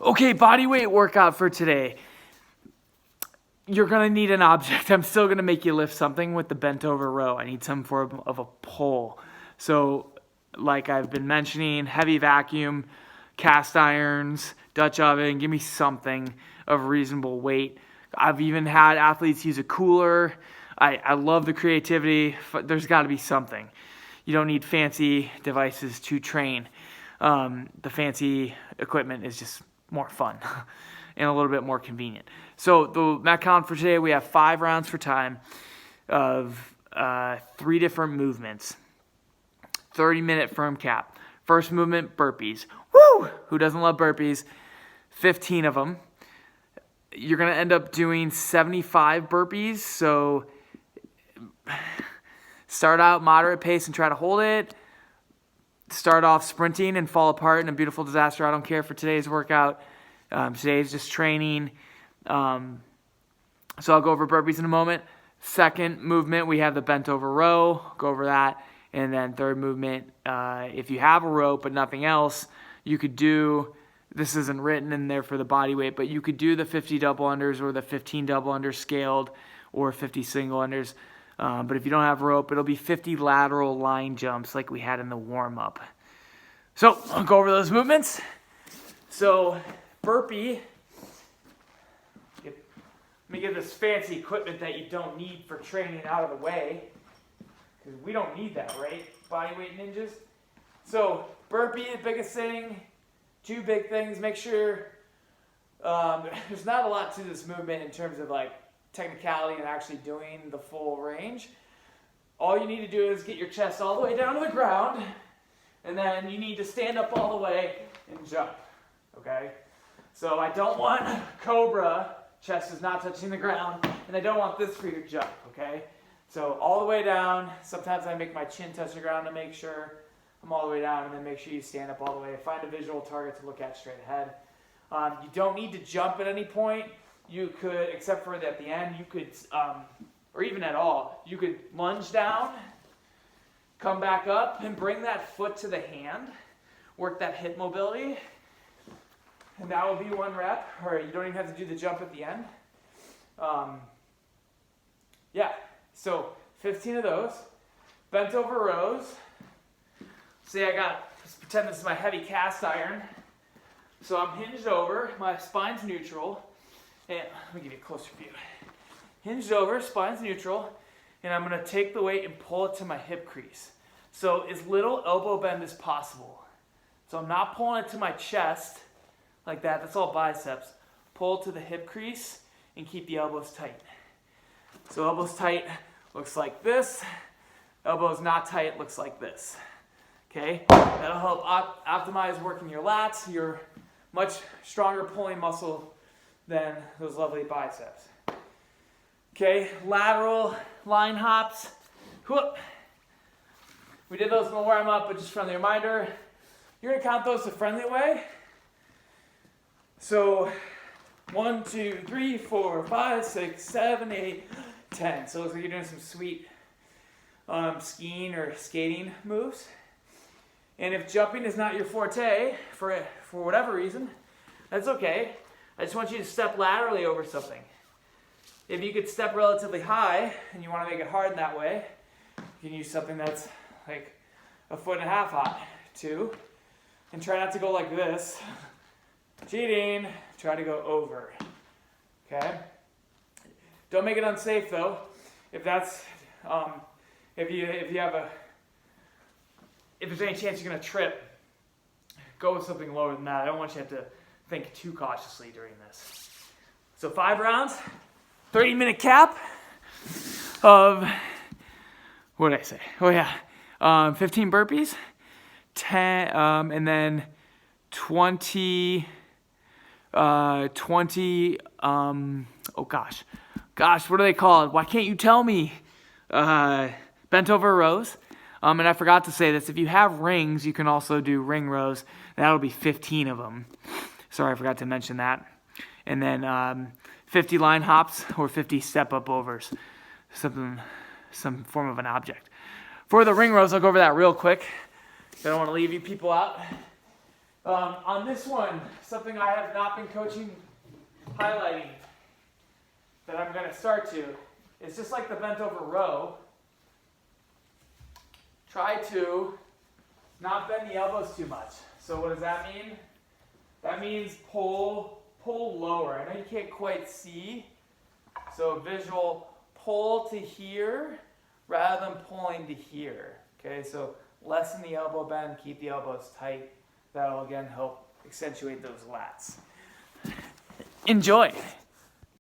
Okay, body weight workout for today. You're gonna need an object. I'm still gonna make you lift something with the bent over row. I need some form of a pole. So, like I've been mentioning, heavy vacuum, cast irons, Dutch oven, give me something of reasonable weight. I've even had athletes use a cooler. I love the creativity. There's gotta be something. You don't need fancy devices to train. The fancy equipment is just more fun and a little bit more convenient. So the Metcon for today, we have 5 rounds for time of 3 different movements. 30-minute firm cap. First movement, burpees. Woo! Who doesn't love burpees? 15 of them. You're going to end up doing 75 burpees. So start out moderate pace and try to hold it. Start off sprinting and fall apart in a beautiful disaster. I don't care for today's workout. Today's just training. So I'll go over burpees in a moment. Second movement, we have the bent over row. Go over that. And then third movement, if you have a rope but nothing else, you could do, this isn't written in there for the body weight, but you could do the 50 double unders or the 15 double unders scaled or 50 single unders. But if you don't have rope, it'll be 50 lateral line jumps like we had in the warm-up. So I'll go over those movements. So burpee, let me get this fancy equipment that you don't need for training out of the way, because we don't need that, right? Bodyweight ninjas. So burpee, the biggest thing, 2 big things. Make sure there's not a lot to this movement in terms of like technicality and actually doing the full range. All you need to do is get your chest all the way down to the ground, and then you need to stand up all the way and jump, okay? So I don't want cobra, chest is not touching the ground, and I don't want this for your jump, okay? So all the way down. Sometimes I make my chin touch the ground to make sure I'm all the way down, and then make sure you stand up all the way. Find a visual target to look at straight ahead. You don't need to jump at any point. You could, except for at the end, you could, or even at all, you could lunge down, come back up, and bring that foot to the hand. Work that hip mobility. And that will be 1 rep, or you don't even have to do the jump at the end. Yeah, so 15 of those. Bent over rows. Say let's pretend this is my heavy cast iron. So I'm hinged over, my spine's neutral. And let me give you a closer view. Hinged over, spine's neutral, and I'm going to take the weight and pull it to my hip crease. So as little elbow bend as possible. So I'm not pulling it to my chest like that. That's all biceps. Pull to the hip crease and keep the elbows tight. So elbows tight looks like this. Elbows not tight looks like this. Okay? That'll help optimize working your lats, your much stronger pulling muscle than those lovely biceps. Okay, lateral line hops. Whoop. We did those in the warm-up, but just friendly reminder, you're gonna count those the friendly way. So 1, 2, 3, 4, 5, 6, 7, 8, 10. So it looks like you're doing some sweet skiing or skating moves. And if jumping is not your forte, for whatever reason, that's okay. I just want you to step laterally over something. If you could step relatively high and you want to make it hard in that way, you can use something that's like 1.5 foot high, 2, and try not to go like this. Cheating. Try to go over. Okay. Don't make it unsafe though. If that's if there's any chance you're gonna trip, go with something lower than that. I don't want you to have to think too cautiously during this. So 5 rounds, 30-minute cap of, what did I say? Oh yeah, 15 burpees, 10, and then 20, oh gosh, what are they called? Why can't you tell me? Bent over rows. And I forgot to say this, if you have rings, you can also do ring rows. That'll be 15 of them. Sorry, I forgot to mention that. And then 50 line hops or 50 step-up overs. Some form of an object. For the ring rows, I'll go over that real quick. I don't want to leave you people out. On this one, something I have not been coaching, highlighting, that I'm going to start to, is just like the bent over row. Try to not bend the elbows too much. So what does that mean? That means pull lower. I know you can't quite see. So visual, pull to here rather than pulling to here. Okay, so lessen the elbow bend, keep the elbows tight. That'll again help accentuate those lats. Enjoy.